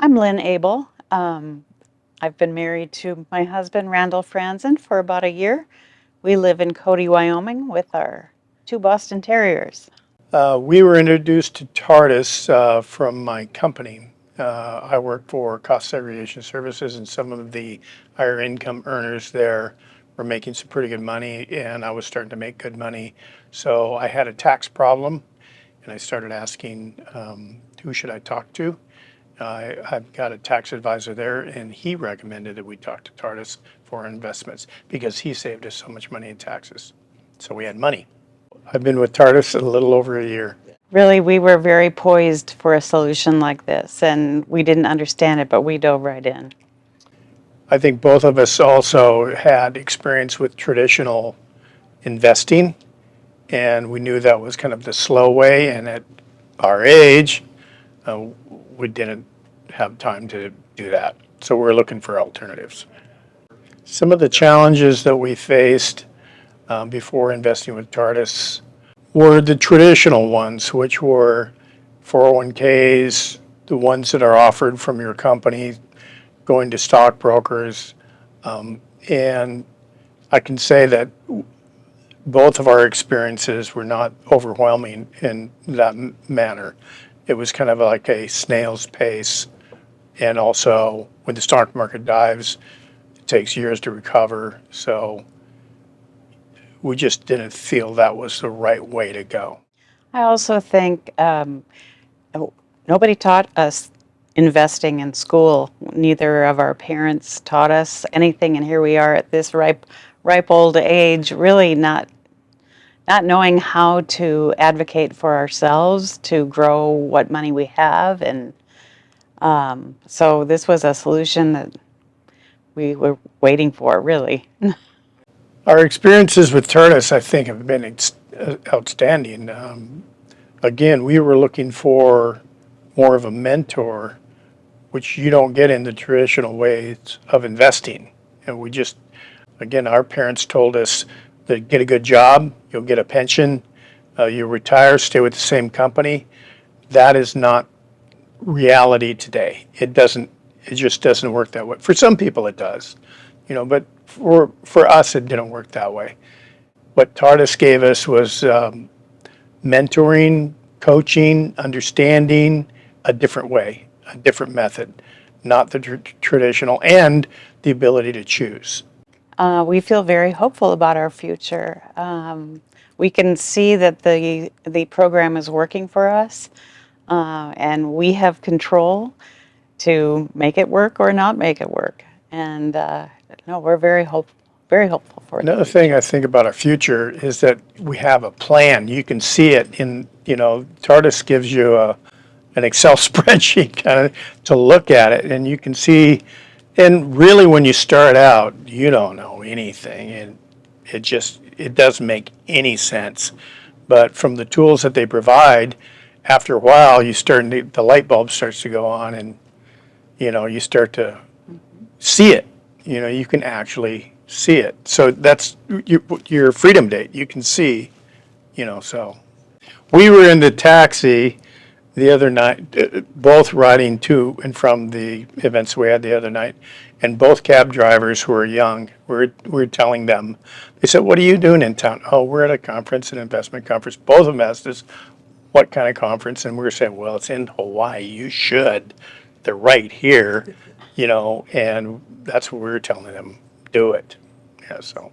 I'm Lynn Abel. I've been married to my husband, Randal Franzen, for about a year. We live in Cody, Wyoming with our two Boston Terriers. We were introduced to TARDIS from my company. I work for Cost Segregation Services, and some of the higher income earners there were making some pretty good money, and I was starting to make good money. So I had a tax problem, and I started asking, who should I talk to? I've got a tax advisor there, and he recommended that we talk to TARDIS for investments because he saved us so much money in taxes. So we had money. I've been with TARDIS a little over a year. Really, we were very poised for a solution like this, and we didn't understand it, but we dove right in. I think both of us also had experience with traditional investing, and we knew that was kind of the slow way. And at our age, uh, we didn't have time to do that. So we're looking for alternatives. Some of the challenges that we faced before investing with TARDIS were the traditional ones, which were 401ks, the ones that are offered from your company, going to stockbrokers. And I can say that both of our experiences were not overwhelming in that manner. It was kind of like a snail's pace. And also, when the stock market dives, it takes years to recover. So we just didn't feel that was the right way to go. I also think nobody taught us investing in school. Neither of our parents taught us anything, and here we are at this ripe old age, really not knowing how to advocate for ourselves to grow what money we have. And so this was a solution that we were waiting for, really. Our experiences with TARDIS, I think, have been outstanding. Again, we were looking for more of a mentor, which you don't get in the traditional ways of investing. And we just, again, our parents told us that get a good job, you'll get a pension, you retire, stay with the same company. That is not reality today. It just doesn't work that way. For some people it does, but for us it didn't work that way. What TARDIS gave us was mentoring, coaching, understanding a different way, a different method, not the traditional, and the ability to choose. We feel very hopeful about our future. We can see that the program is working for us, and we have control to make it work or not make it work. And no, we're very hopeful for it. Another thing I think about our future is that we have a plan. You can see it in, TARDIS gives you an Excel spreadsheet kind of to look at it, and you can see. And really, when you start out, you don't know anything, and it doesn't make any sense. But from the tools that they provide, after a while, the light bulb starts to go on, and you start to see it. You can actually see it. So that's your freedom date. You can see, So we were in the taxi the other night, both riding to and from the events we had the other night, and both cab drivers who are young, we're telling them, they said, "What are you doing in town?" "Oh, we're at a conference, an investment conference." Both of them asked us, "What kind of conference?" And we were saying, "Well, it's in Hawaii. You should. They're right here," and that's what we were telling them, do it. Yeah, so.